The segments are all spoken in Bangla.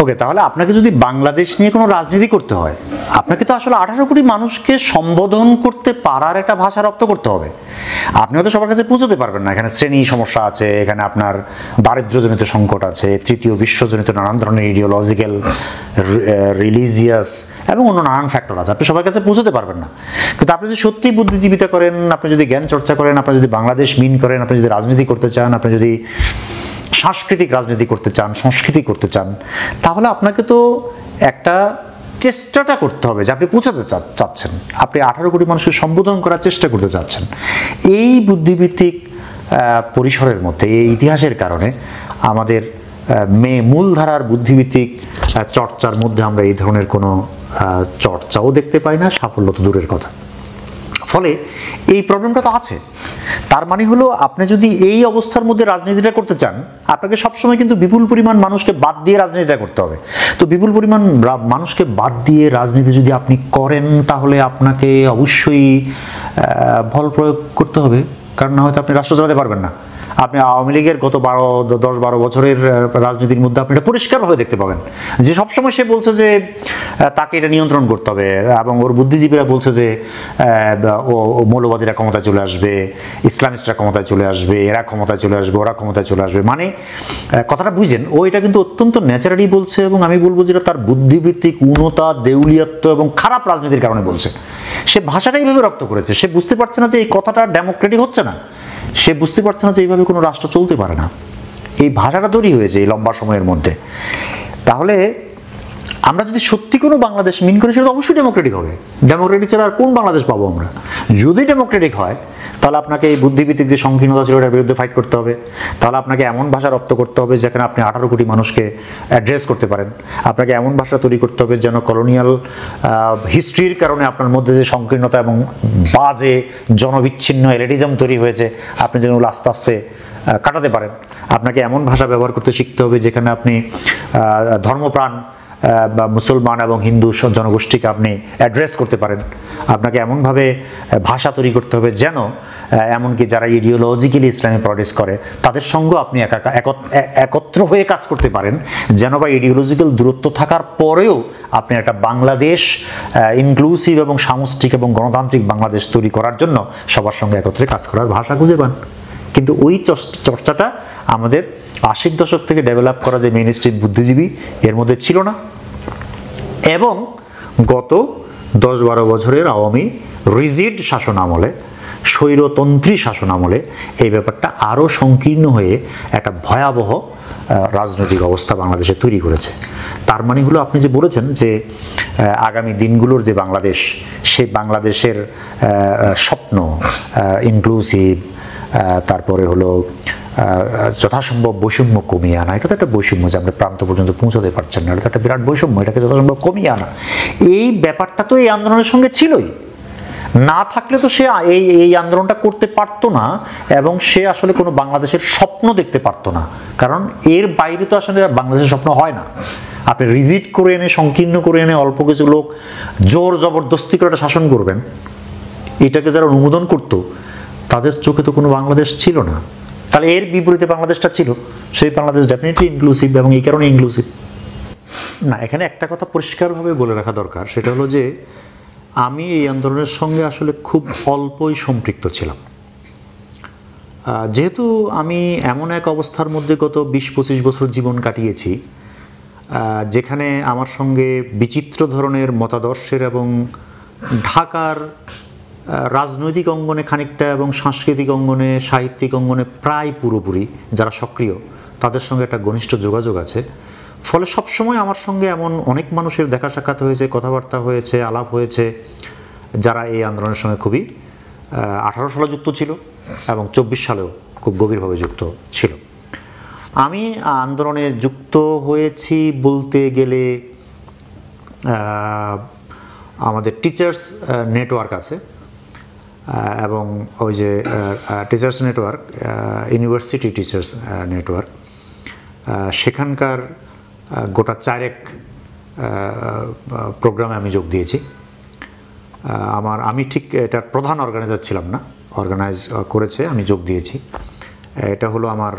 ওকে, তাহলে আপনাকে যদি বাংলাদেশ নিয়ে কোনো রাজনীতি করতে হয়, আপনাকে তো আসলে 18 কোটি মানুষকে সম্বোধন করতে পারার একটা ভাষা রপ্ত করতে হবে। আপনি হয়তো সবার কাছে পৌঁছতে পারবেন না, এখানে শ্রেণী সমস্যা আছে, এখানে আপনার দারিদ্র্যজনিত সংকট আছে, তৃতীয় বিশ্বজনিত নানান ধরনের ইডিওলজিক্যাল, রিলিজিয়াস এবং অন্য নানান ফ্যাক্টর আছে, আপনি সবার কাছে পৌঁছতে পারবেন না। কিন্তু আপনি যদি সত্যি বুদ্ধিজীবিতা করেন, আপনি যদি জ্ঞান চর্চা করেন, আপনি যদি বাংলাদেশ মিন করেন, আপনি যদি রাজনীতি করতে চান, আপনি যদি সাংস্কৃতিক রাজনীতি করতে চান, সংস্কৃতি করতে চান, তাহলে আপনাকে তো একটা চেষ্টাটা করতে হবে যে আপনি পৌঁছাতে চাচ্ছেন, আপনি 18 কোটি মানুষকে সম্বোধন করার চেষ্টা করতে চাচ্ছেন। এই বুদ্ধিভিত্তিক পরিসরের মধ্যে, এই ইতিহাসের কারণে আমাদের মূলধারার বুদ্ধিভিত্তিক চর্চার মধ্যে আমরা এই ধরনের কোনো চর্চাও দেখতে পাই না, সাফল্য তো দূরের কথা। ফলে এই প্রবলেমটা তো আছে। তার মানে হলো, আপনি যদি এই অবস্থার মধ্যে রাজনীতিটা করতে চান, আপনাকে সবসময় কিন্তু বিপুল পরিমাণ মানুষকে বাদ দিয়ে রাজনীতিটা করতে হবে। তো বিপুল পরিমাণ মানুষকে বাদ দিয়ে রাজনীতি যদি আপনি করেন, তাহলে আপনাকে অবশ্যই বল প্রয়োগ করতে হবে, কারণ না হয়তো আপনি রাষ্ট্র চালাতে পারবেন না। আপনি আওয়ামী লীগের গত 10-12 বছরের রাজনীতির মধ্যে আপনি এটা পরিষ্কারভাবে দেখতে পাবেন যে সবসময় সে বলছে যে তাকে এটা নিয়ন্ত্রণ করতে হবে, এবং ওর বুদ্ধিজীবীরা বলছে যে ও মৌলবাদীরা ক্ষমতায় চলে আসবে, ইসলামিস্টরা ক্ষমতায় চলে আসবে, এরা ক্ষমতায় চলে আসবে, ওরা ক্ষমতায় চলে আসবে। মানে কথাটা বুঝেন, ও এটা কিন্তু অত্যন্ত ন্যাচারালি বলছে, এবং আমি বলবো যেটা তার বুদ্ধিভিত্তিক উন্নতা, দেউলিয়াত্ব এবং খারাপ রাজনীতির কারণে বলছে। সে ভাষাটা এইভাবে রপ্ত করেছে, সে বুঝতে পারছে না যে এই কথাটা ডেমোক্রেটিক হচ্ছে না, সে বুঝতে পারছে না যে এইভাবে কোনো রাষ্ট্র চলতে পারে না। এই ভাষাটা তৈরি হয়েছে এই লম্বা সময়ের মধ্যে। তাহলে আমরা যদি সত্যি কোনো বাংলাদেশ মিন করি, সেটা অবশ্যই ডেমোক্রেটিক হবে। ডেমোক্রেটিক ছাড়া আর কোন বাংলাদেশ পাবো আমরা? যদি ডেমোক্রেটিক হয়, তাহলে আপনাকে এই বুদ্ধিভিত্তিক যে সংকীর্ণতা ছিল এটার বিরুদ্ধে ফাইট করতে হবে। তাহলে আপনাকে এমন ভাষা রপ্ত করতে হবে যেখানে আপনি 18 কোটি মানুষকে অ্যাড্রেস করতে পারেন। আপনাকে এমন ভাষা তৈরি করতে হবে যেন কলোনিয়াল হিস্ট্রির কারণে আপনার মধ্যে যে সংকীর্ণতা এবং বাজে জনবিচ্ছিন্ন এলিটিজম তৈরি হয়েছে, আপনি যেন আস্তে আস্তে কাটাতে পারেন। আপনাকে এমন ভাষা ব্যবহার করতে শিখতে হবে যেখানে আপনি ধর্মপ্রাণ বা মুসলমান এবং হিন্দু জনগোষ্ঠীকে আপনি অ্যাড্রেস করতে পারেন। আপনাকে এমনভাবে ভাষা তৈরি করতে হবে যেন এমনকি যারা ইডিওলজিক্যালি ইসলামে প্রটেস্ট করে তাদের সঙ্গে আপনি একত্র হয়ে কাজ করতে পারেন, যেন বা ইডিওলজিক্যাল দূরত্ব থাকার পরেও আপনি একটা বাংলাদেশ ইনক্লুসিভ এবং সামষ্টিক এবং গণতান্ত্রিক বাংলাদেশ তৈরি করার জন্য সবার সঙ্গে একত্রে কাজ করার ভাষা খুঁজে পান। কিন্তু ওই চর্চাটা আমাদের 80-র দশক থেকে ডেভেলপ করা যে মেইন স্ট্রিম বুদ্ধিজীবী এর মধ্যে ছিল না, এবং গত 10-12 বছরের আওয়ামী রিজিড শাসন আমলে, স্বৈরতন্ত্রী শাসন আমলে এই ব্যাপারটা আরও সংকীর্ণ হয়ে একটা ভয়াবহ রাজনৈতিক অবস্থা বাংলাদেশে তৈরি করেছে। তার মানে হলো, আপনি যে বলেছেন যে আগামী দিনগুলোর যে বাংলাদেশ, সেই বাংলাদেশের স্বপ্ন ইনক্লুসিভ, তারপরে হলো যথাসম্ভব বৈষম্য কমিয়ে আনা। এটা তো একটা বৈষম্য যে আমরা প্রান্ত পর্যন্ত পৌঁছাতে পারছেন না, এটা তো একটা বিরাট বৈষম্য। এটাকে যথাসম্ভব কমিয়ে আনা, এই ব্যাপারটা তো এই আন্দোলনের সঙ্গে ছিলই। না থাকলে তো সে এই আন্দোলনটা করতে পারতো না, এবং সে আসলে কোনো বাংলাদেশের স্বপ্ন দেখতে পারতো না, কারণ এর বাইরে তো আসলে বাংলাদেশের স্বপ্ন হয় না। আপনি রিজিড করে এনে, সংকীর্ণ করে এনে অল্প কিছু লোক জোর জবরদস্তি করে একটা শাসন করবেন, এটাকে যারা অনুমোদন করতো তাদের চোখে তো কোনো বাংলাদেশ ছিল না। তাহলে এর বিপরীতে বাংলাদেশটা ছিল, সেই বাংলাদেশ ডেফিনেটলি ইনক্লুসিভ, এবং এই কারণে ইনক্লুসিভ না। এখানে একটা কথা পরিষ্কারভাবে বলে রাখা দরকার, সেটা হলো যে আমি এই আন্দোলনের সঙ্গে আসলে খুব অল্পই সম্পৃক্ত ছিলাম। যেহেতু আমি এমন এক অবস্থার মধ্যে গত 20-25 বছর জীবন কাটিয়েছি, যেখানে আমার সঙ্গে বিচিত্র ধরনের মতাদর্শের এবং ঢাকার রাজনৈতিক অঙ্গনে খানিকটা এবং সাংস্কৃতিক অঙ্গনে, সাহিত্যিক অঙ্গনে প্রায় পুরোপুরি যারা সক্রিয়, তাদের সঙ্গে একটা ঘনিষ্ঠ যোগাযোগ আছে। ফলে সবসময় আমার সঙ্গে এমন অনেক মানুষের দেখা সাক্ষাৎ হয়েছে, কথাবার্তা হয়েছে, আলাপ হয়েছে, যারা এই আন্দোলনের সঙ্গে খুবই 18 সালে যুক্ত ছিল এবং 24 সালেও খুব গভীরভাবে যুক্ত ছিল। আমি আন্দোলনে যুক্ত হয়েছি বলতে গেলে আমাদের টিচার্স নেটওয়ার্ক আছে, এবং ওই যে teachers network, university teachers network, সেখানকার গোটা 4 প্রোগ্রামে আমি যোগ দিয়েছি। আমি ঠিক এটার প্রধান অর্গানাইজার ছিলাম না, অর্গানাইজ করেছে, আমি যোগ দিয়েছি। এটা হলো আমার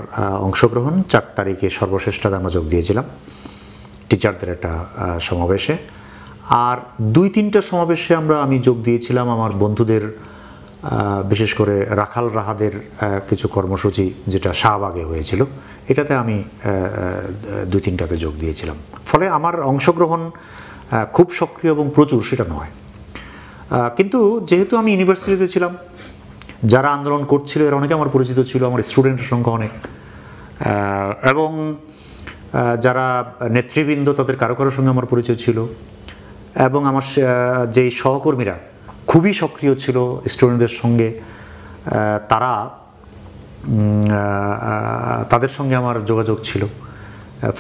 অংশগ্রহণ। 4 তারিখে সর্বশেষটাতে আমরা যোগ দিয়েছিলাম। টিচারদের একটা সমাবেশে। আর 2-3টা সমাবেশে আমি যোগ দিয়েছিলাম আমার বন্ধুদের, বিশেষ করে রাখাল রাহাদের কিছু কর্মসূচি যেটা শাহবাগে হয়েছিল, এটাতে আমি 2-3টাতে যোগ দিয়েছিলাম। ফলে আমার অংশগ্রহণ খুব সক্রিয় এবং প্রচুর সেটা নয়, কিন্তু যেহেতু আমি ইউনিভার্সিটিতে ছিলাম, যারা আন্দোলন করছিল এরা অনেকে আমার পরিচিত ছিল, আমার স্টুডেন্টের সংখ্যা অনেক, এবং যারা নেতৃবৃন্দ তাদের কারো কারোর সঙ্গে আমার পরিচয় ছিল, এবং আমার যেই সহকর্মীরা খুবই সক্রিয় ছিল স্টুডেন্টদের সঙ্গে, তাদের সঙ্গে আমার যোগাযোগ ছিল।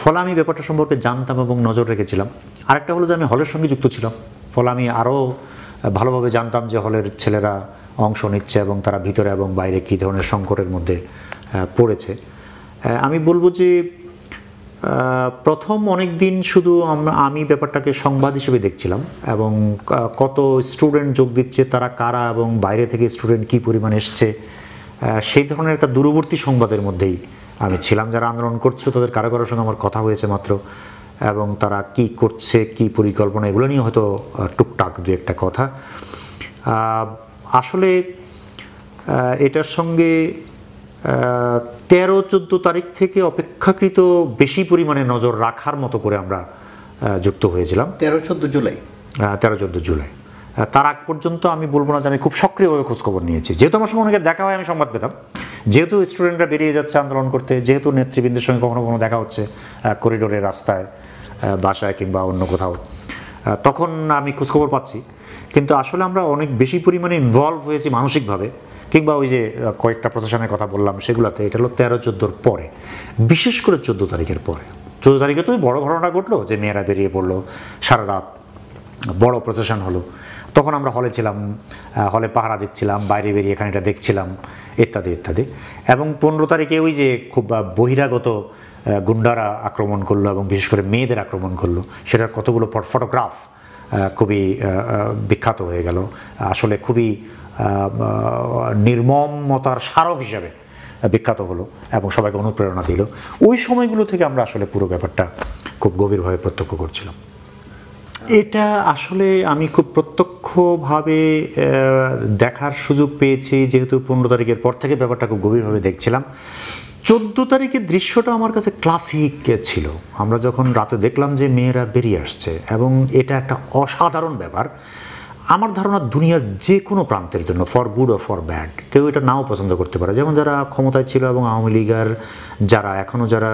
ফলে আমি ব্যাপারটা সম্পর্কে জানতাম এবং নজর রেখেছিলাম। আরেকটা হলো যে আমি হলের সঙ্গে যুক্ত ছিলাম, ফলে আমি আরও ভালোভাবে জানতাম যে হলের ছেলেরা অংশ নিচ্ছে এবং তারা ভিতরে এবং বাইরে কী ধরনের সংকটের মধ্যে পড়েছে। আমি বলবো যে প্রথম অনেক দিন শুধু আমি ব্যাপারটাকে সংবাদ হিসেবে দেখছিলাম, এবং কত স্টুডেন্ট যোগ দিচ্ছে, তারা কারা, এবং বাইরে থেকে স্টুডেন্ট কী পরিমাণ এসছে, সেই ধরনের একটা দূরবর্তী সংবাদের মধ্যেই আমি ছিলাম। যারা আন্দোলন করছিল তাদের কারো কারোর সঙ্গে আমার কথা হয়েছে মাত্র, এবং তারা কি করছে, কি পরিকল্পনা, এগুলো নিয়ে হয়তো টুকটাক দু একটা কথা। আসলে এটার সঙ্গে 13-14 তারিখ থেকে অপেক্ষাকৃত বেশি পরিমাণে নজর রাখার মতো করে আমরা যুক্ত হয়েছিলাম। 13-14 জুলাই 13-14 জুলাই তার আগ পর্যন্ত আমি বলবো না যে আমি খুব সক্রিয়ভাবে খোঁজখবর নিয়েছি, যেহেতু আমার সঙ্গে অনেকে দেখা হয় আমি সংবাদ পেতাম, যেহেতু স্টুডেন্টরা বেরিয়ে যাচ্ছে আন্দোলন করতে, যেহেতু নেতৃবৃন্দের সঙ্গে কখনো কখনো দেখা হচ্ছে করিডোরে, রাস্তায়, বাসায় কিংবা অন্য কোথাও, তখন আমি খোঁজখবর পাচ্ছি। কিন্তু আসলে আমরা অনেক বেশি পরিমাণে ইনভলভ হয়েছি মানসিকভাবে, কিংবা ওই যে কয়েকটা প্রশাসনের কথা বললাম সেগুলোতে, এটা হলো 13-14 পরে, বিশেষ করে 14 তারিখের পরে। 14 তারিখে তো ওই বড় ঘটনা ঘটলো যে মেয়েরা বেরিয়ে পড়লো, সারা রাত বড় প্রসেশন হলো, তখন আমরা হলে ছিলাম, হলে পাহারা দিচ্ছিলাম, বাইরে বেরিয়ে এখানে এটা দেখছিলাম, ইত্যাদি ইত্যাদি। এবং 15 তারিখে ওই যে খুব বহিরাগত গুন্ডারা আক্রমণ করলো এবং বিশেষ করে মেয়েদের আক্রমণ করলো, সেটার কতগুলো ফটোগ্রাফ খুবই বিখ্যাত হয়ে গেল, আসলে খুবই নির্মমতার স্মারক হিসাবে বিখ্যাত হলো এবং সবাইকে অনুপ্রেরণা দিল। ওই সময়গুলো থেকে আমরা আসলে পুরো ব্যাপারটা খুব গভীরভাবে প্রত্যক্ষ করছিলাম। এটা আসলে আমি খুব প্রত্যক্ষভাবে দেখার সুযোগ পেয়েছি, যেহেতু 15 তারিখের পর থেকে ব্যাপারটা খুব গভীরভাবে দেখছিলাম। 14 তারিখের দৃশ্যটা আমার কাছে ক্লাসিক ছিল। আমরা যখন রাতে দেখলাম যে মেয়েরা বেরিয়ে আসছে, এবং এটা একটা অসাধারণ ব্যাপার। আমার ধারণা দুনিয়ার যে কোনো প্রান্তের জন্য, for good or for bad, কেউ এটা নাও পছন্দ করতে পারে। যেমন যারা ক্ষমতায় ছিল এবং আওয়ামী লীগের যারা এখনও যারা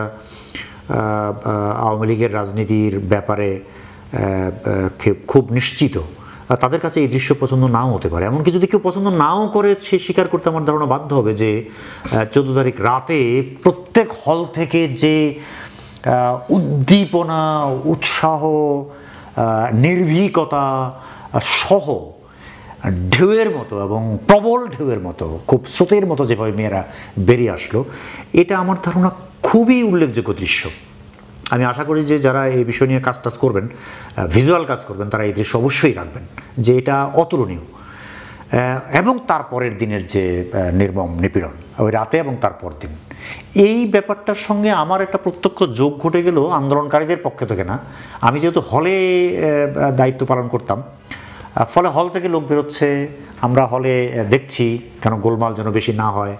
আওয়ামী লীগের রাজনীতির ব্যাপারে খুব নিশ্চিত, তাদের কাছে এই দৃশ্য পছন্দ নাও হতে পারে। এমনকি যদি কেউ পছন্দ নাও করে, সে স্বীকার করতে আমার ধারণা বাধ্য হবে যে 14 তারিখ রাতে প্রত্যেক হল থেকে যে উদ্দীপনা, উৎসাহ, নির্ভীকতা সহ ঢেউয়ের মতো এবং প্রবল ঢেউয়ের মতো, খুব স্রোতের মতো যেভাবে মেয়েরা বেরিয়ে আসলো, এটা আমার ধারণা খুবই উল্লেখযোগ্য দৃশ্য। আমি আশা করি যে যারা এই বিষয় নিয়ে কাজ করবেন, ভিজুয়াল কাজ করবেন, তারা এই দৃশ্য অবশ্যই রাখবেন, যে এটা অতুলনীয়। এবং তারপরের দিনের যে নির্মম নিপীড়ন ওই রাতে এবং তারপর দিন, এই ব্যাপারটার সঙ্গে আমার একটা প্রত্যক্ষ যোগ ঘটে গেল আন্দোলনকারীদের পক্ষে থেকে না। আমি যেহেতু হলে দায়িত্ব পালন করতাম, ফলে হল থেকে লোক বেরোচ্ছে, আমরা হলে দেখছি কেন গোলমাল যেন বেশি না হয়।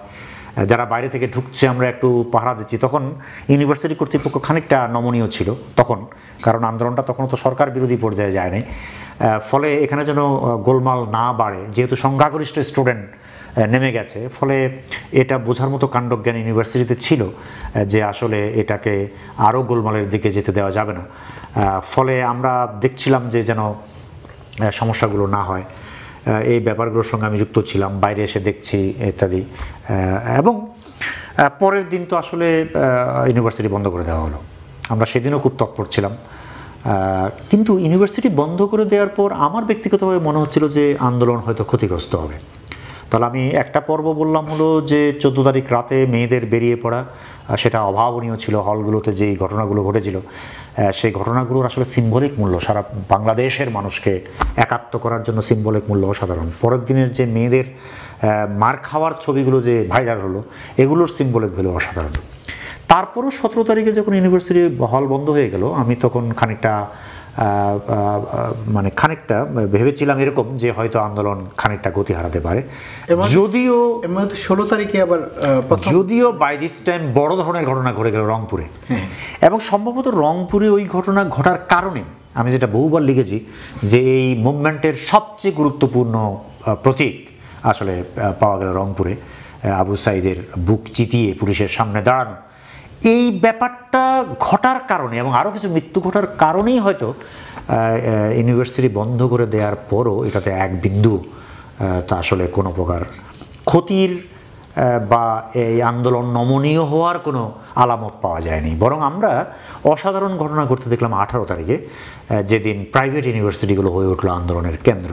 যারা বাইরে থেকে ঢুকছে আমরা একটু পাহারা দিচ্ছি। তখন ইউনিভার্সিটি কর্তৃপক্ষ খানিকটা নমনীয় ছিল তখন, কারণ আন্দোলনটা তখন তো সরকার বিরোধী পর্যায়ে যায় নাই। ফলে এখানে যেন গোলমাল না বাড়ে, যেহেতু সংখ্যাগরিষ্ঠ স্টুডেন্ট নেমে গেছে, ফলে এটা বোঝার মতো কাণ্ডজ্ঞান ইউনিভার্সিটিতে ছিল যে আসলে এটাকে আরও গোলমালের দিকে যেতে দেওয়া যাবে না। ফলে আমরা দেখছিলাম যে যেন সমস্যাগুলো না হয়, এই ব্যাপারগুলোর সঙ্গে আমি যুক্ত ছিলাম, বাইরে এসে দেখছি ইত্যাদি। এবং পরের দিন তো আসলে ইউনিভার্সিটি বন্ধ করে দেওয়া হলো। আমরা সেদিনও খুব তৎপর ছিলাম, কিন্তু ইউনিভার্সিটি বন্ধ করে দেওয়ার পর আমার ব্যক্তিগতভাবে মনে হচ্ছিল যে আন্দোলন হয়তো ক্ষতিগ্রস্ত হবে। তাহলে আমি একটা পর্ব বললাম হলো যে 14 তারিখ রাতে মেয়েদের বেরিয়ে পড়া, সেটা অভাবনীয় ছিল। হলগুলোতে যেই ঘটনাগুলো ঘটেছিল, সেই ঘটনাগুলোর আসলে সিম্বলিক মূল্য সারা বাংলাদেশের মানুষকে একাত্ম করার জন্য সিম্বলিক মূল্য অসাধারণ। পরের দিনের যে মেয়েদের মার খাওয়ার ছবিগুলো যে ভাইরাল হলো, এগুলোর সিম্বলিক ভ্যালু অসাধারণ। তারপরও 17 তারিখে যখন ইউনিভার্সিটি হল বন্ধ হয়ে গেল, আমি তখন খানিকটা ভেবেছিলাম এরকম যে হয়তো আন্দোলন খানিকটা গতি হারাতে পারে, যদিও 16 তারিখে আবার বাই দিস টাইম বড় ধরনের ঘটনা ঘটে গেল রংপুরে। এবং সম্ভবত রংপুরে ওই ঘটনা ঘটার কারণে আমি যেটা বহুবার লিখেছি যে এই মুভমেন্টের সবচেয়ে গুরুত্বপূর্ণ প্রতীক আসলে পাওয়া গেল রংপুরে, আবু সাইদের বুক চিতিয়ে পুলিশের সামনে দাঁড়ানো। এই ব্যাপারটা ঘটার কারণে এবং আরও কিছু মৃত্যু ঘটার কারণেই হয়তো ইউনিভার্সিটি বন্ধ করে দেওয়ার পরও এটাতে এক বিন্দু তা আসলে কোনো প্রকার ক্ষতির বা এই আন্দোলন নমনীয় হওয়ার কোনো আলামত পাওয়া যায়নি। বরং আমরা অসাধারণ ঘটনা ঘটতে দেখলাম 18 তারিখে, যেদিন প্রাইভেট ইউনিভার্সিটিগুলো হয়ে উঠলো আন্দোলনের কেন্দ্র।